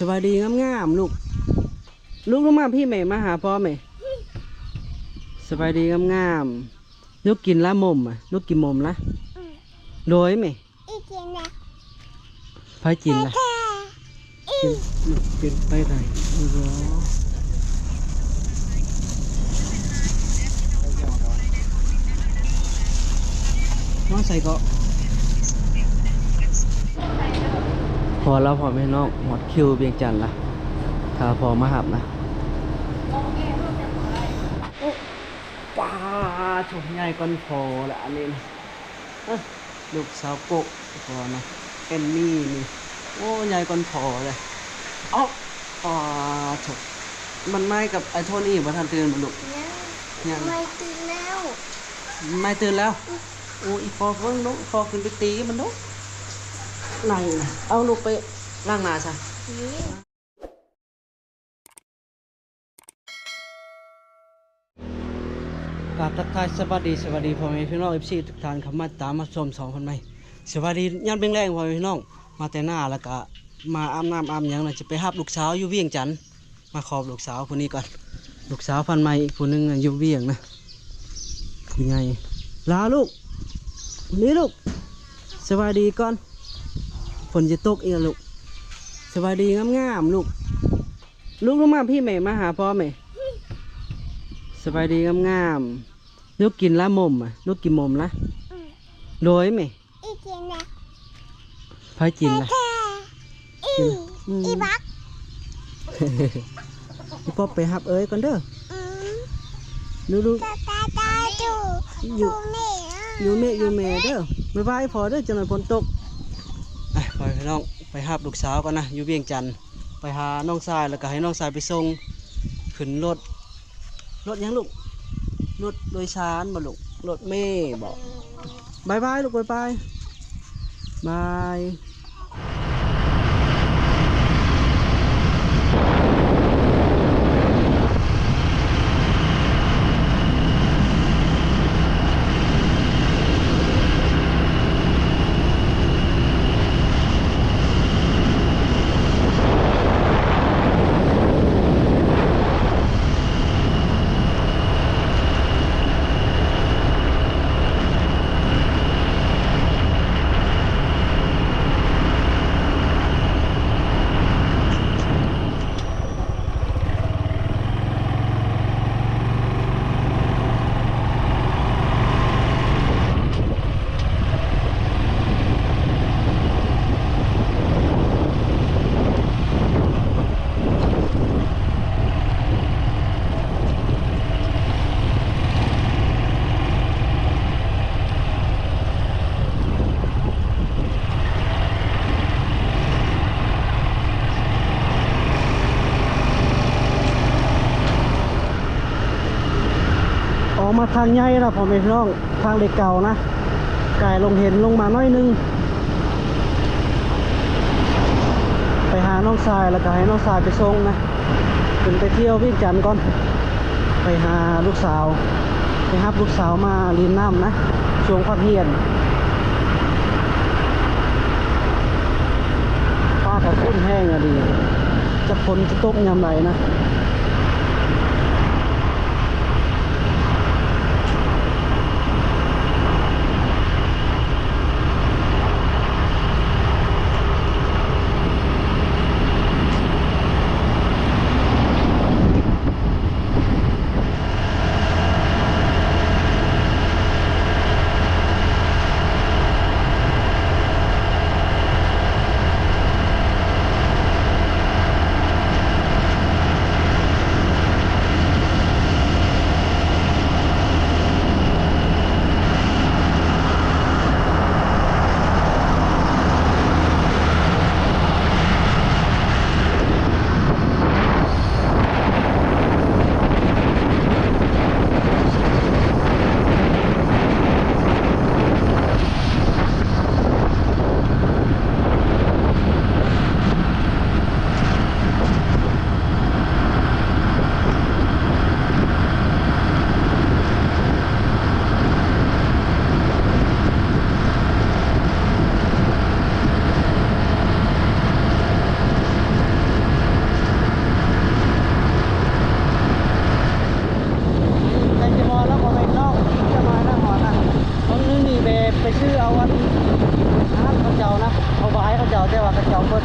สบายดีงามๆลูกลูกลงมาพี่แม่มาหาพ่อแม่สบายดีงามๆลูกกินละมมอ่ะลูกกินมมละโดยแม่พายกินละกินไปไหนน้องใส่ก็พอแล้วพอไม่น้องหมดคิวเบียงจันทร์ละถ้าพอมาหับนะป้าชมใหญ่ก้อนพอละอันนี้นะลูกสาวโกะพอนะเอ็นนี่นี่โอ้ใหญ่ก้อนพอเลยเอ้าชมมันไม่กับไอโทนี่มาทันตื่นมาลูกยังไม่ตื่นแล้วไม่ตื่นแล้วโอ้อีพอเพิ่งลูกพอขึ้นไปตีมันลูกไหนนะเอาลูกไปล้างหน้าซะกราบทักทายสวัสดีพ่อแม่พี่น้องFCทุกท่านเข้ามาตามมาชม2,000ใหม่สวัสดียันเบ่งแรงพ่อแม่พี่น้องมาแต่หน้าแล้วก็มาอาบน้ำอาบหยังน่ะจะไปหับลูกสาวอยู่เวียงจันทน์มาขอบลูกสาวคนนี้ก่อนลูกสาวพันใหม่อีกคนนึงอยู่เวียงนะผู้ใหญ่ลาลูกนี่ลูกสวัสดีก่อนฝนจะตกอีกลูกสวัสดีงามๆลูกลูกลงมาพี่แม่มาหาพ่อแม่สบายดีงามๆลูกกินละมมอ่ะลูกกินมมละโดยแม่พายกินละอีบักพี่ป๊อปไปหับเอ้ยก่อนเด้อลูกอยู่แม่เด้อไม่ไหวพอเด้อจังหน่อยฝนตกไปพี่น้องไปหับลูกสาวก่อนนะอยู่เวียงจันทน์ไปหาน้องชายแล้วก็ให้น้องชายไปส่งขึ้นรถยังลูกรถโดยสารบ่ลูกรถเมล์บอกบายลูกบายมาทางใหญ่นะผมเป็นน้องทางเด็กเก่านะกายลงเห็นลงมาน้อยนึงไปหาน้องทรายแล้วก็ให้น้องทรายไปส่งนะขึ้นไปเที่ยววิ่งจันทร์ก่อนไปหาลูกสาวไปรับลูกสาวมาลินน้ำนะช่วงพักเที่ยงฟ้าก็ขึ้นแห้งอะดีจะฝนจะตกยามไหนนะ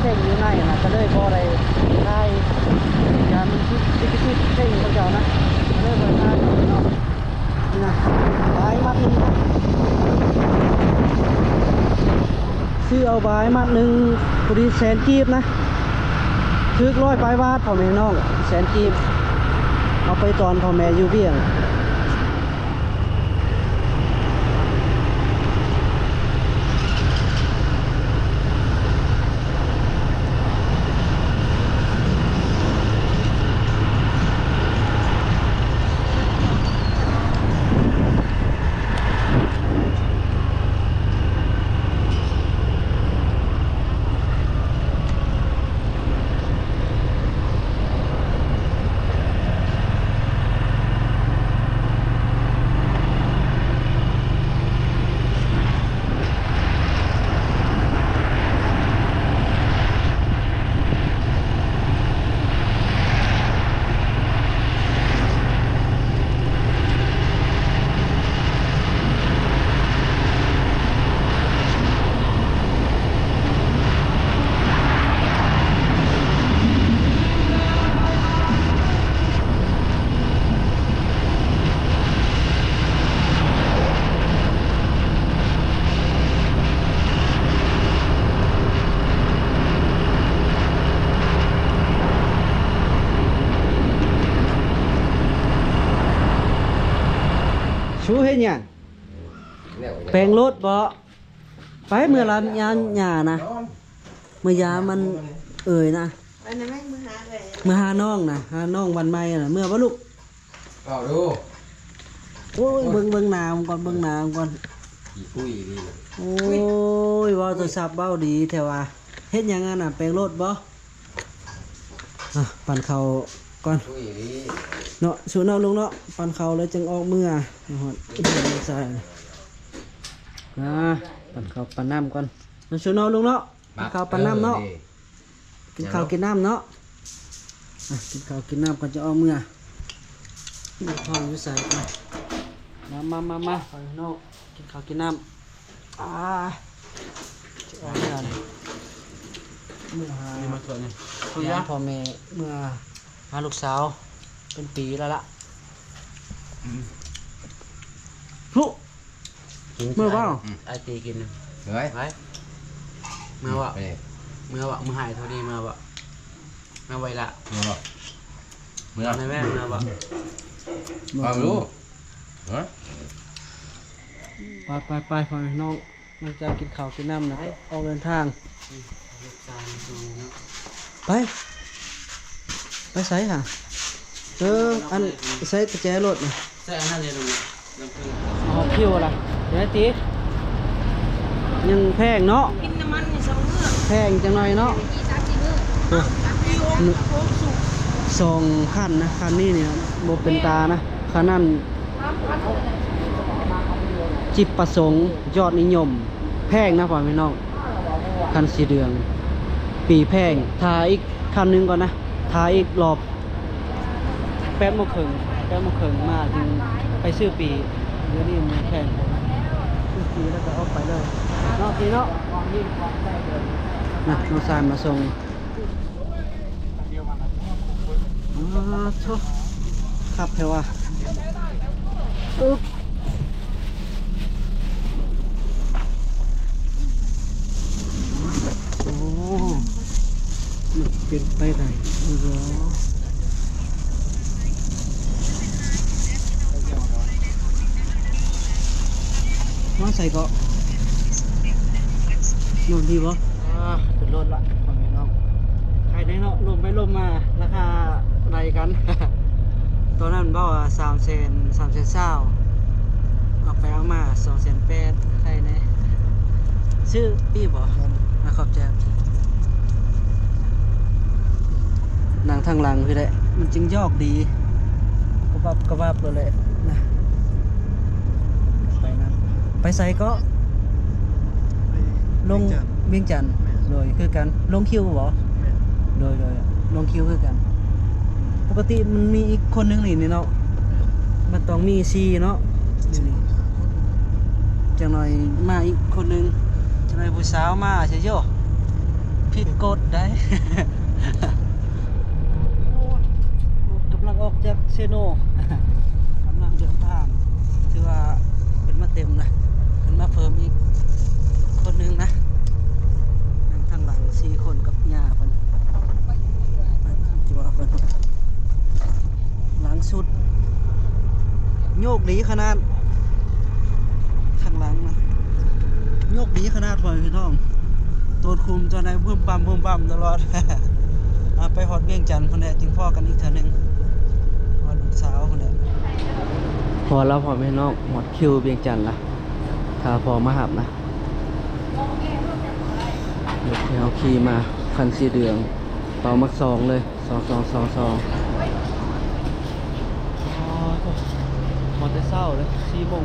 ข่งอยู่ในนะก็เลยบ่ได้ได้ยามันคิดเข่งเขาเจ้านะก็เลยบ่ได้เนาะนี่นะบายมัดหนึงนะซื้อเอาบายมัดหนึงพอดีแสนกีบนะถึก100 ปลายบาทพ่อแม่น้องแสนกีบเอาไปตอนพ่อแม่อยู่เวียงชูเฮ็ดหยังแปลงรถบ่ไปเมื่อลานยานหญ้านะเมื่อยามันนะไปนะแม่มือหาเลย เมื่อหาน้องนะหาน้องวันใหม่น่ะเมื่อบ่ลูก เอาดู โอ้ยเบิ่งหน้ามันก่อนเบิ่งหน้ามันก่อน ขี่ปุ้ยดี โอ้ยเว้าโทรศัพท์เว้าดีแท้ว่าเฮ็ดหยังน่ะแปลงรถบ่ปั่นเข้าก่อน ปุ้ยดี เนาะสูเนาะลุงเนาะปั่นเข้าแล้วจึงออกเมื่อฮอดเดือนใส่นะปั่นเข้าปั่นน้ำก่อนสูเนาะลุงเนาะปั่นเข้าปั่นน้ำเนาะกินข้าวกินน้ำเนาะกินข้าวกินน้ำก่อนจะออกเมื่อห้องอยู่ใส่มาไปเนาะกินข้าวกินน้ำจะออกเมื่อเมื่อหา นี่มาส่วนนี่ ยามพ่อแม่เมื่อหาลูกสาวเป็นปีแล้วล่ะลูกเมื่อว่า ไอตีกินเฮ้ย ไปเมื่อวะเมื่อหายเท่านี้เมื่อวะเมื่อไวละ เมื่อ ในแม่เมื่อวะ ความรู้ฮะ ไปพ่อแม่น้องมันจะกินข้าวกินน้ำนะออกเดินทางไปใส่ค่ะอันใส่กุญแจรถนะ ใส่อันนั้นเลยลงลำพึง เอาคิวอะไรเดี๋ยวตียังแพงเนาะ กินน้ำมันนี่2 มื้อ แพงจังหน่อยเนาะ 2-3 มื้อ3 4 มื้อโค้งสุก สองขั้นนะขั้นนี้เนี่ยโบเป็นตานะขั้นนั้นจิตประสงค์ยอดนิยมแพงนะพ่อแม่น้องคันสีเดืองปีแพงทาอีกคันหนึงก่อนนะทาอีกรอบ8 โมงครึ่งมาถึงไปซื้อปีเดี๋ยวนี้มันแพงซื้อปีแล้วก็เอาไปเลยเนาะพี่เนาะนะน้องสารมาส่งโธ่ครับเทว่าอึ๊บโอ้มันเป็นไปได้เหรอมาใส่ก็นอนดีบ่เป็นรถละพ่อแม่น้องใครได้เนาะลมไปลมมาราคาไรกัน ตอนนั้นบอกว่า300,000เศร้าออกไปเอามา280,000ใครแน่ซื้อปีบ่ขอบใจนั่งทางหลังพี่แหละมันจึงยอกดีกระวับเลยแหละนะไปนะไปใส่ก็ลงเวียงจันทน์โดยคือกันลงคิวบ่โดยลงคิวคือกันปกติมันมีอีกคนนึงนี่เนาะมันต้องมี4เนาะจังหน่อยมาอีกคนนึงจังหน่อยผู้สาวมาใช่โย ผิดกฎได้ กำลังออกจากเซโน กำลังเดินทางถือว่าเป็นมาเต็มนะเป็นมาเพิ่มอีกคนหนึงนะนั่งทางหลัง4 คนกับย่าเพิ่นจิว่าเพิ่นหลังสุดโยกดีขนาดข้างหลังนะโยกดีขนาดพ่อพี่น้องตัวคุมตัวไหนบึ้มปั๊มตลอด ไปฮอดเวียงจันทน์พุ่นแหละจึงพ่อกันอีกเทื่อนึงฮอดลูกสาวพุ่นแหละพอแล้วพ่อแม่น้องหมดคิวเวียงจันทน์ละถ้าพอมาหับนะรถที่เฮาขี่มาคันสีเหลืองเป่ามัก2เลย2222หมดแต่เช้าเลย4 โมง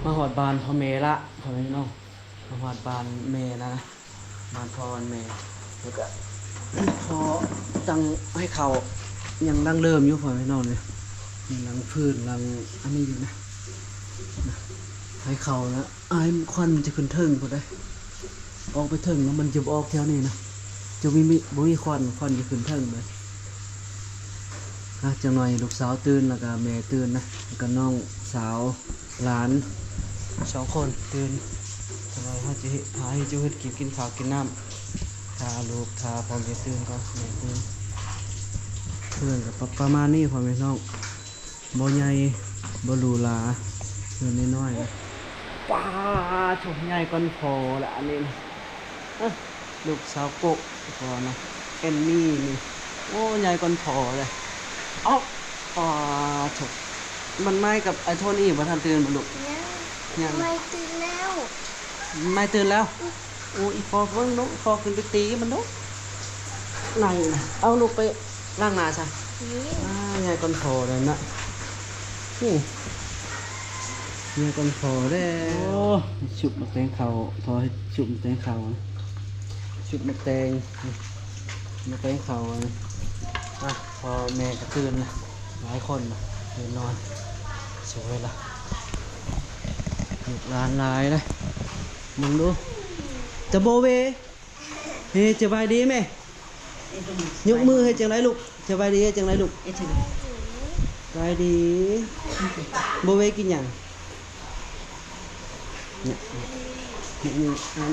มาหอดบานพ่อเมละพ่อแม่น้องมาหอดบานเมนะบานพ่อวันเมแล้วก็พอตั้งให้เขายังดังเริ่มอยู่พ่อแม่น้องเลยยังดังพื้นดังอันนี้อยู่นะให้เขานะไอ้ควันมันจะขึ้นเทิงพอได้ออกไปเทิงแล้วมันจะออกแถวนี้นะจะมีควันจะขึ้นเทิงเลยจังหน่อยลูกสาวตื่นแล้วก็แม่ตื่นนะแล้วก็น้องสาวหลาน2 คนตื่นจังหน่อยเขาจะหาให้จูเฮ็ดกินข้าวกินน้ำทาลูกทาพร้อมจะตื่นก่อนแม่ตื่นเพื่อนกับประมาณนี้พ่อแม่น้องบ่ใหญ่บ่หรูหราเพื่อนน้อยๆนะป้าชมใหญ่ก่อนพอละอันนี้นะลูกสาวกกพอนะเอ็นนี่นี่โอ้ใหญ่ก่อนพอเลยเอาชมมันไม่กับไอ้โทนี่บ่ทันตื่นบ่ลูกยัง ไม่ตื่นแล้ว ไม่ตื่นแล้วโอ้อีพอเบิ่งลูกพอขึ้นไปตีมันลูกไหนนะเอาลูกไปล้างหน้าซะ นี่ ใหญ่ก่อนพอเลยนะนี่ใหญ่ก่อนพอแล้วโอ้ชุบมะแตงเขาพอให้ชุบมะแตงเขาชุบมะแตงเขาพอแม่ก็ตื่นนะหลายคนนะเดินนอนสวยละลูกหลานหลายเลยมึงดูจะโบเวเฮ้จะบายดีไหมยกมือให้จังไรลูกจะบายดีให้จังไรลูกบายดีโบเวกินอย่างเนี่ย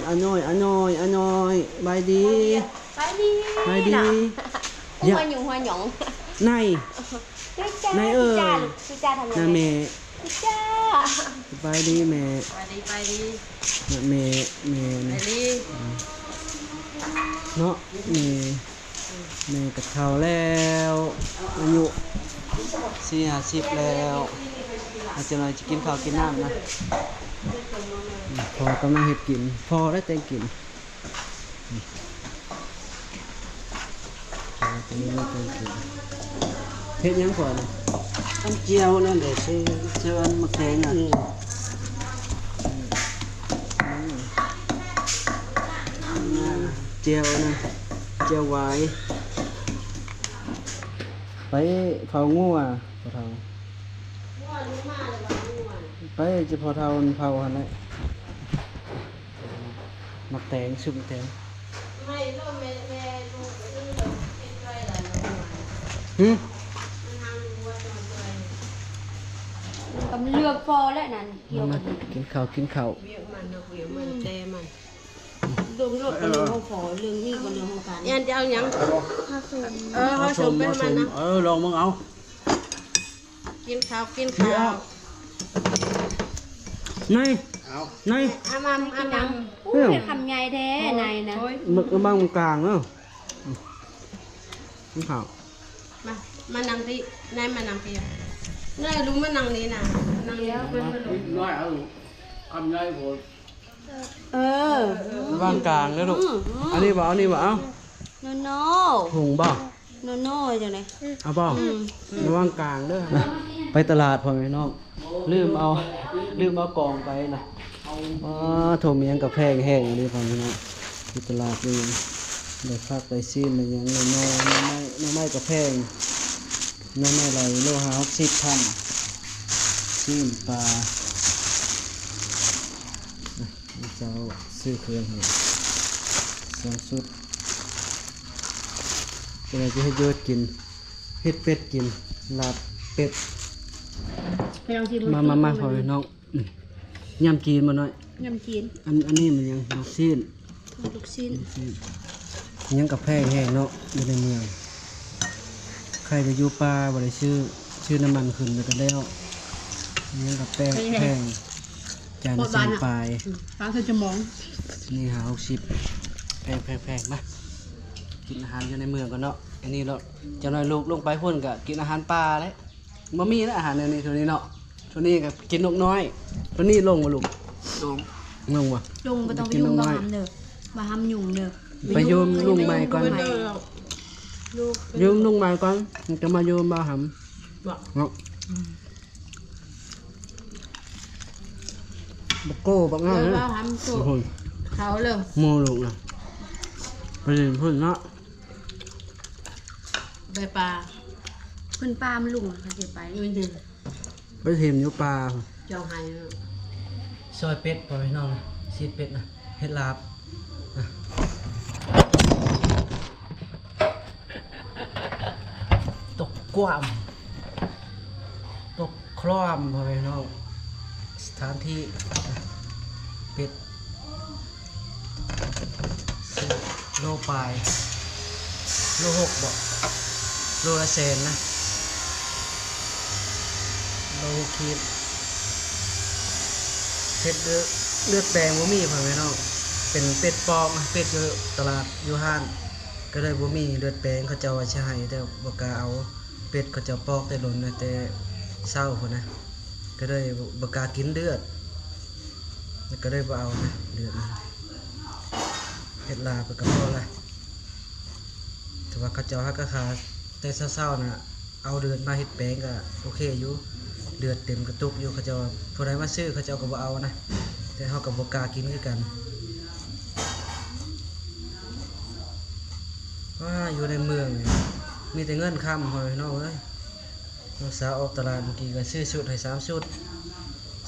อันน้อยบายดี ไปดี อย่า hoa nhộng ใน Pizza, Này pizza, ơi. pizza thằng นา này เม pizza บายดีแม่ ไปดี นาเมนะเนาะแม่กับเขาแล้วอายุ40แล้วอาจจะหน่อยจะกินข้าวกินน้ำนะพอกำลังเห็ดกินพอได้แต่งกินเฮ็ดหยังก่อนต้มเจียวนั่นแหละเชื่ออันมะแขงอ่ะเจียวนะเจียวหวายไปเผางัวพอเท่าไปจะพอเท่ามันเผาหันเลยมะแตงซุ่มแตงcầm lược phò lại nè hiểu มากินข้าวกินข้าว มันเตมันดงรถกับเรื่องของฝอเรื่องนี้กับเรื่องของการยันจะเอาหยังเขาชมเป็นมันนะ ลองมึงเอา กินข้าว ใน อามัมอู้เป็นคำใหญ่แท้ในนะ มึกบางกลางเนาะกินข้าว มานั่งที่นายมานั่งที่นายรู้มานั่งนี้นะนั่งนี้เป็นมาดู น้อยเอาคำน้อยผม บางกลางแล้วลูกอันนี้บ่เอา โน หุงบ่ โนจังได๋ เอาบ่ระวังกลางเด้อไปตลาดพ่อแม่น้องลืมเอากล่องไปนะโถมยังกับแพงแห้งอันนี้พ่อแม่น้องที่ตลาดนี่ได้พักได้ซีนได้หยังน้อยๆกับแพง น้ำไม่ไหลโลหะ60พันซีนปลาเจ้าซื้อเครื่องให้2 ชุดก็เลยจะให้เยอะกินเฮ็ดเป็ดกินลาบเป็ด ไปลองชิม มาพอพี่น้องยำจีนมาหน่อย ยำจีน อันนี้มันยังลูกซีน ลูกชิ้น ยังกับแพงแห้งเนาะอยู่ในเมืองใครจะอยู่ป่าบ่ได้ชื่อน้ำมันขึ้นไปกันแล้วยังกับแป้งแพงจานละ10 ปลาย ปลาเธอจะมอง นี่หา60แพงมากินอาหารอยู่ในเมืองกันเนาะอันนี้เราจะน้อยลูกลงไปพุ่นก็กินอาหารป่าแล้วบ่มีนะอาหารในนี้ตัวนี้เนาะตัวนี้ก็กินนกน้อยตัวนี้ลงมาลูกลงวะ ลุงบ่ต้องไปยุ่งบ่หำเด้อบ่หำยุ่งเด้อ ไปโยมลุงใหม่ก่อนโยมลุงใหม่ก่อนมันจะมาโยมบ่หำเนาะบักโก้บักง่าย เดี๋ยว นะ เราทำสูตร พุ่น เขาเลย โมลูกนะไปเรียนพุ่นเนาะ ใบปลา เพิ่นปามลุงเขาสิไป อยู่หนึ่ง ไปเทียมอยู่ป่า เจ้าไห้ ซอยเป็ดพอพี่น้องนะซีดเป็ดนะเฮ็ดลาบนะตกกว้ามตกคลอมพอพี่น้องสถานที่เป็ดโลปลายโล6บ่โลละแสนนะโลขีดเผ็ดเลือดแปลงบ่มีพ่อแม่น้องเป็นเป็ดปลอมอะเป็ดอยู่ตลาดอยู่ห้านก็เลยบ่มีเลือดแปลงเขาเจ้าว่าสิให้แต่บ่กล้าเอาเป็ดเขาเจ้าปอกแต่หล่นนะแต่เศร้าพุ่นนะก็เลยบ่กล้ากินเลือดแล้วก็เลยบ่เอานะเลือดนะเฮ็ดลาบไปกับพ่อละแต่ว่าเขาเจ้าฮักก็ขาแต่เศร้าๆน่ะเอาเลือดมาเฮ็ดแปลงก็โอเคอยู่เลือดเต็มกระตุกอยู่เขาเจ้าผู้ใดมาซื้อเขาเจ้าก็บ่เอานะแต่เฮาก็บ่กล้ากินคือกันว่าอยู่ในเมืองนี่มีแต่เงินค้ำพ่อพี่น้องเอ้ยน้องสาวออกตลาดเมื่อกี้ก็ซื้อชุดให้3 ชุด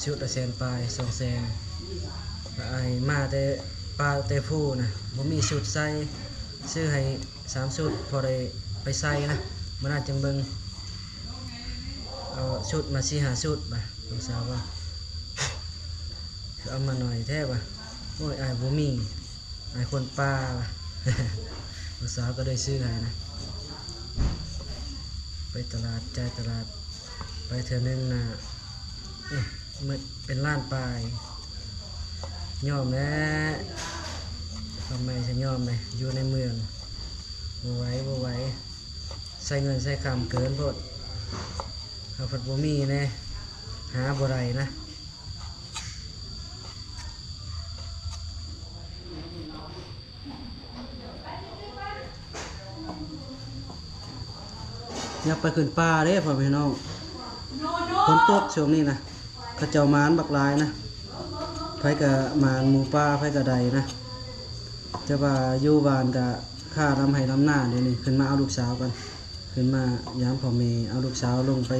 ชุดละ100,000ปลาย200,000แล้วไอ้มาแต่ปลาแต่ผู้นะบ่มีชุดใส่ซื้อให้3 ชุดพอได้ไปใส่นะมันน่าจังเบิ่งเอาชุดมา4-5 ชุดบ่น้องสาวว่าเอามาหน่อยแท้บ่โอ้ยอ้ายบ่มีอ้ายคนป่าบ่ น้องสาวก็ได้ซื้อให้นะไปตลาดจ่ายตลาดไปเทื่อนึงน่ะมันเป็นล้านปลายยอมแล้ทำไมจะยอมเลยอยู่ในเมืองบ่ไหวใส่เงินใส่คำเกินโพดเอาผัดบ่มีแน่หาบ่ได้นะอยากไปขึ้นป่าเด้พ่อพี่น้องฝนตกช่วงนี้นะเขาเจ้ามานบักหลายนะไผก็มานหมู่ป่าไผก็ใดนะแต่ว่าอยู่บ้านก็ค่าทำให้ทำหน้าเดี๋ยวนี้ขึ้นมาเอาลูกสาวกันขึ้นมายามพ่อแม่เอาลูกสาวลงไป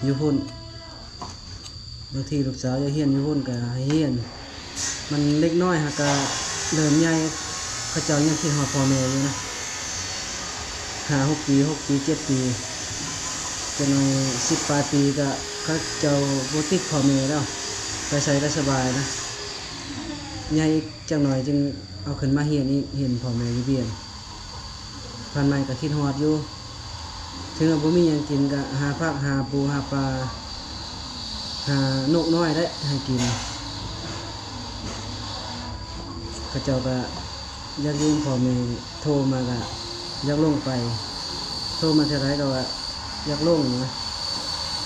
อยู่พุ่นบางทีลูกสาวจะเฮียนอยู่พุ่นก็ให้เฮียนมันเล็กน้อยหากก็เริ่มใหญ่เขาเจ้ายังคิดฮอดพ่อแม่อยู่นะ5-6 ปี6 ปี 7 ปีจน10 ปลายปีก็เขาเจ้าบ่ติดพ่อแม่แล้วไปใส่ก็สบายนะใหญ่อีกจังหน่อยจึงเอาขึ้นมาเฮียนอีกเห็นพ่อแม่อยู่เบียนพันใหม่ก็คิดฮอดอยู่ถึงว่าบ่มีหยังกินก็หาผักหาปูหาปลาหานกน้อยได้ให้กินเขาเจ้าก็อยากยืมพ่อแม่โทรมาก็อยากลงไปโทรมาเท่าไรก็ว่าอยากลงนะ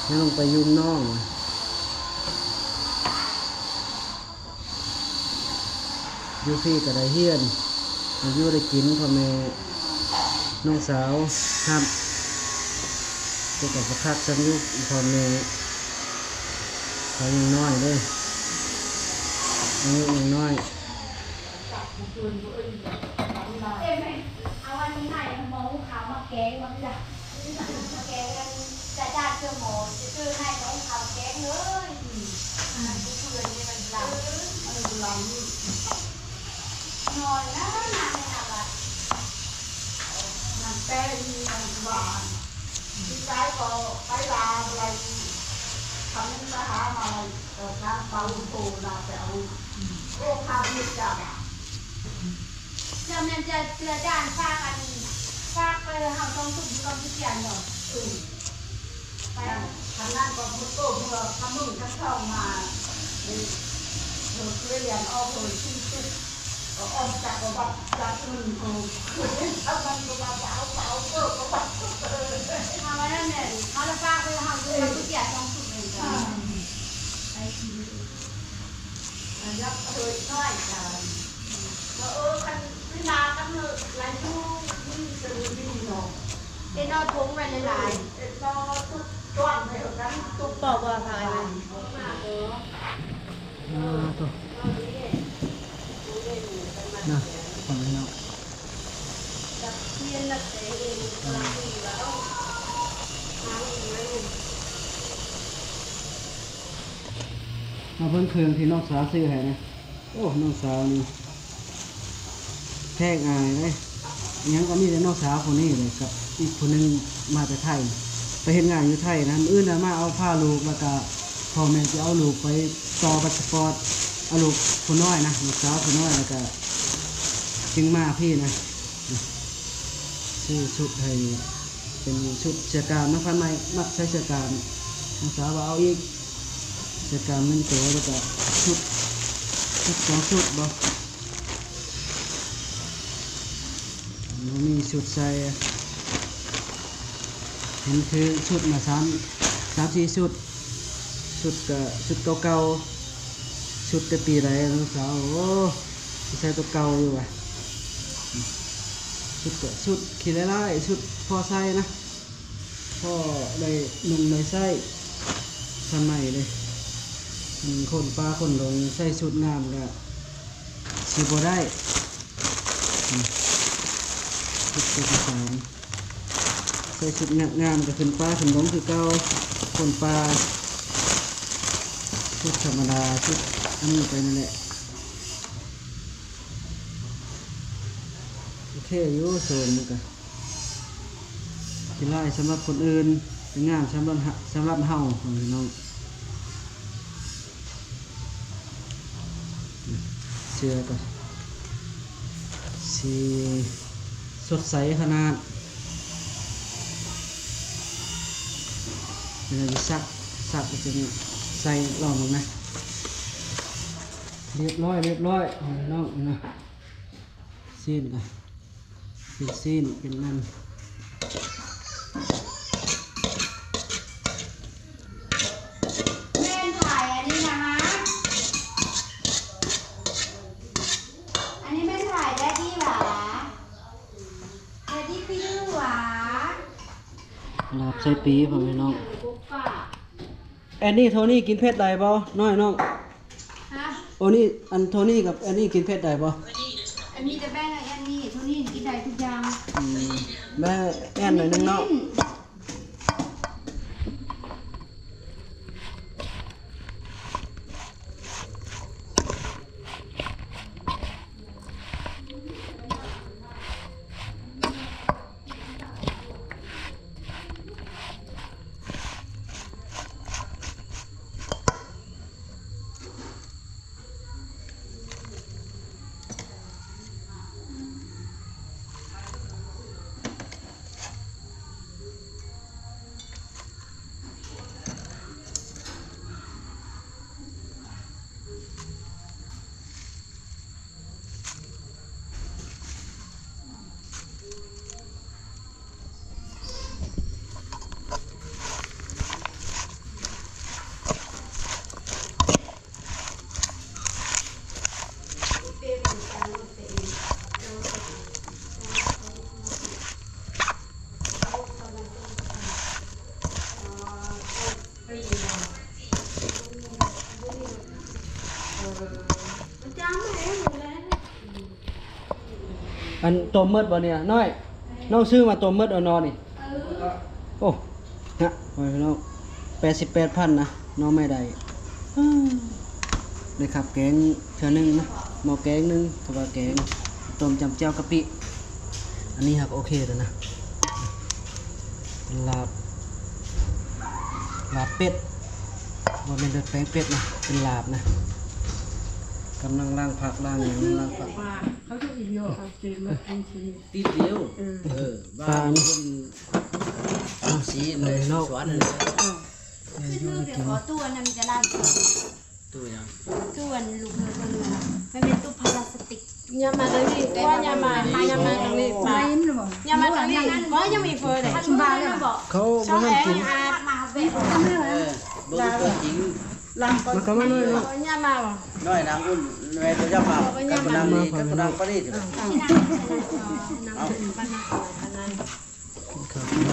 อยากลงไปยืมน้องนะอยู่พี่ก็ได้เฮียนอยู่ได้กินพ่อแม่น้องสาวครับก็กับประคักฉันอยู่พ่อแม่เขายังน้อยเลยอายุยังน้อย เอาอันนี้ให้หมอขาวมาแกงมาจ้ะมาแกงกัน เจอหมอจะเจอให้น้องเขาแกงเลยทุกคืนนี่มันหลับนอนนะนานเลยนะบัดมันแป้งมันหวานที่ใจก็ไปลาอะไรทำให้มาหามาน้ำเปล่าโตนาไปเอาโอ้ข้าวนี่จ้ะแล้วมันจะเจือจานฝากอันฝากไปเขาต้องสุกอยู่กับพี่เจียนเหรอไปทำงานกับพุทโธเพื่อทำมึงทั้งช่องมาเรียนออกเลยที่สุดออกจากวัดจากหนึ่งคือทำมันก็มาเอาเปล่าเปิดก็วัดทำไว้นั่นเนี่ยเขาจะฝากไปเขาดูกับพี่เจียนต้องสุกเองจ้ะไปทีรับเลยน้อยจ้ะคันพินากำเนิดหลายช่วงนี่จะรู้ดีเนาะเอ็นเอาถุงไปหลายๆเอ็นเอาทุกก้อนไปเอากันทุก ปอกว่าพายไป ตัวนะฟังพี่น้อง เพียนละแต่เองกำลังดีแล้วหาอีกไหม มาเพิ่นเครื่องที่น้องสาวซื้อให้นะโอ้น้องสาวนี่แท่งอายเลยยังก็มีแต่น้องสาวคนนี้เลยกับอีกคนนึงมาจากไทยไปเห็นงานอยู่ไทยนะมื้ออื่นน่ะมาเอาผ้าลูกแล้วก็พ่อแม่จะเอาลูกไปต่อพาสปอร์ตเอาลูกคนน้อยนะลูกสาวคนน้อยแล้วก็จึงมาพี่นะซื้อชุดให้เป็นชุดเสื้อกล้ามนักพันไม้มักใช้เสื้อกล้ามน้องสาวว่าเอาอีกเสื้อกล้าม1ตัวแล้วก็ชุด2ชุดบ่มีชุดใส่เห็นคือชุดมา3-4ชุดก็ชุดเก่าๆชุดแต่ปีไรน้องสาวโอ้ใส่ตัวเก่าอยู่ว่ะชุดขี้ไล่ชุดพอใส่นะพ่อได้นุ่งได้ใส่สมัยเลยคนป้าคนลงใส่ชุดงามก็สิบ่ได้ชุดที่3ใส่ชุดงามก็ขึ้นป้าขึ้นลงคือเก่าคนป้าชุดธรรมดาชุดอันนี้ไปนั่นแหละโอเคอยู่โซนนี่ก็ขี้ไล่สำหรับคนอื่นเป็นงามสำหรับเฮาของพี่น้องเสื้อก็สีสดใสขนาดเดี๋ยวจะซักก็จะใส่ลองดูนะเรียบร้อยน้องนะซีนกันเป็นซีนเป็นนั่น แม่ถ่ายอันนี้นะคะอันนี้แม่ถ่ายได้ที่หวาได้ที่พี่หวา ลาบใส่ปีพ่อแม่น้องแอนนี่โทนี่กินเผ็ดได้บ่น้อยน้อง ฮะ โอ้นี่อันโทนี่กับแอนนี่กินเผ็ดได้บ่ อันนี้จะแบ่งกับอันนี้เท่านี้กินได้ทุกอย่าง แม่แอนหน่อยนึงเนาะ อันตัวมืดบ่เนี่ยน้อยน้องซื้อมาตัวมืดเอานอนนี่โอ้ฮะพ่อแม่พี่น้อง 88,000นะน้องไม่ได้เลยครับแกงเทื่อนึงนะหม้อแกงนึงถ้าว่าแกงต้มจำแจ่วกะปิอันนี้ครับโอเคแล้วนะลาบเป็ดบ่แม่นแป้งเป็ดนะเป็นลาบนะกำลังล้างผักล้างหยังล้างผัก เขาจะอีกเยอะเขากินมากินที ติดเดียวบ้านคนสีเลยสวนเลย คือเดี๋ยวขอตู้อันนั้นจะลาด ตู้ยัง ตู้อันลูกเรือคนนึงมันเป็นตู้พลาสติก ยามาตรงนี้ว่ายามาตรงนี้ปลายามาตรงนี้ว่ายังมีเฟอร์เลย ท่านบ้านเลยบอก เขาบ่ให้กิน มาเวท บ่ได้ตัวจริง มันก็มาเลยเนาะ ยามาบ่ น้อยนางอุ่นแม่ตัวเจ้าป่ากับนางนี่กับนางปารีสเอา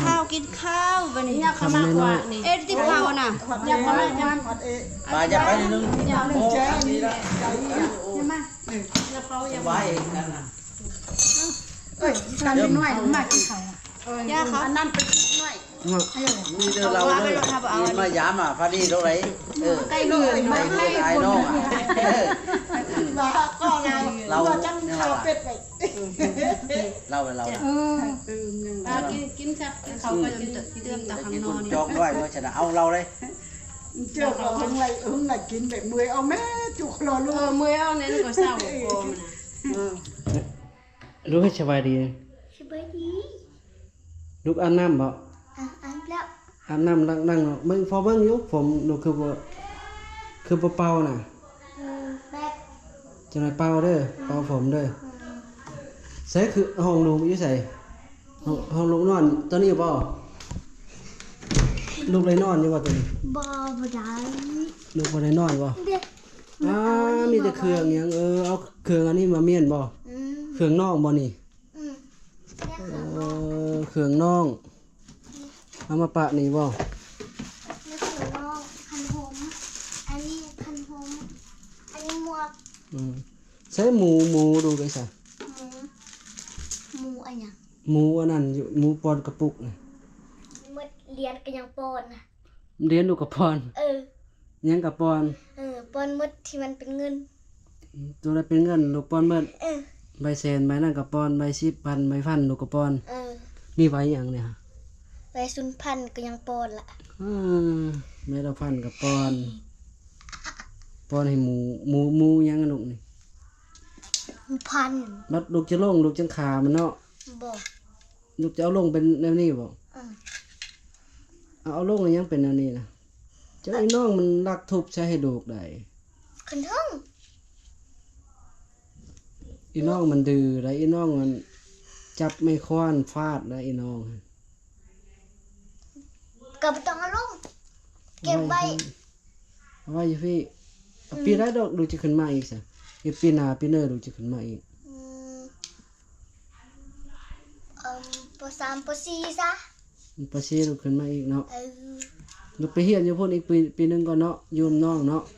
ข้าวกินข้าววันนี้ ยาขมากว่านี่ เอ๊ะติ๊บข้าวน่ะ ยาขมากยา ปลาจะไปนิดนึงโอ้ดีละ ยาเป้ายา ไว้กันนะ กันเป็นหน่วยมากกินข้าวย่าเขาอันนั้นเป็นหน่วย มีเดี๋ยวเราเลยมีมายามอ่ะพอดีตรงไหนใกล้เลย ไม่ได้ไอ้น้องอ่ะเราจังข่าวเป็ดไปเราเป็นเรา กินจับเขาก็จะเติมตาข้างนอกนี่ จองด้วยว่าจะเอาเราเลย เจ้าก็ทั้งไรไหนกินแบบมือเอาแม่จุกรอลูก มือเอาเนี่ยก็เศร้าโกมนะ ลูกให้สบายดี สบายดี ลูกอาบน้ำบ่ อันแล้ว อาบน้ำนั่งเบิ่งพอเบิ่งอยู่ผมลูกคือบ่เป่าน่ะ แป๊บ จังได๋เป่าเด้อเป่าผมเด้อใส่คือห้องลูกอยู่ไสห้องลูกนอนตอนนี้บ่ลูกเลยนอนอยู่บ่ตัวนี้ บ่ได้ ลูกบ่ได้นอนบ่ เด็ก มีแต่เครื่องหยังเอาเครื่องอันนี้มาเมียนบ่เครื่องน้องบ่นี่เครื่องน้องเอามาปะนี่บ่ นี่คือน้องคันผมอันนี้คันผมอันนี้หมวก ใช้หมูดูไปซะ หมูอันยัง หมูอันนั้นอยู่หมูปอนกระปุกน่ะ มดเรียนกันยังปอนนะ เรียนลูกกับปอน ยังกับปอน ปอนมดที่มันเป็นเงิน ตัวนั้นเป็นเงินลูกปอนเบิด เออ ใบแสนใบนั่นกับปอนใบ10,000ใบพันลูกกับปอน มีไว้หยังเนี่ยฮะ ไปสุนพันก็ยังปอนละ แม่ละพันกับปอนปอนให้หมูยังอะลูกนี่ พัน บัดลูกจะลงลูกจังขามันเนาะ บอก ลูกจะเอาลงเป็นแนวนี้บ่เอาลงแล้วยังเป็นแนวนี้นะเจ้าไอ้น้องมันรักทุบใช้ให้ลูกได้ ขึ้นห้อง อีน้องมันดื้อแล้วอีน้องมันจับไม่ค้อนฟาดแล้วอีน้อง กับต้องเอาลงเก็บไว้ เอาไว้อยู่พี่ปีได้ดอกดูจะขึ้นมาอีกซะอีกปีหน้าปีเนอร์ดูจะขึ้นมาอีก ป3ป4ซะ มันประเสียดูขึ้นมาอีกเนาะ เออ ดูไปเฮียนอยู่พุ่นอีกปีนึงก่อนเนาะอยู่กับน้องเนาะ เ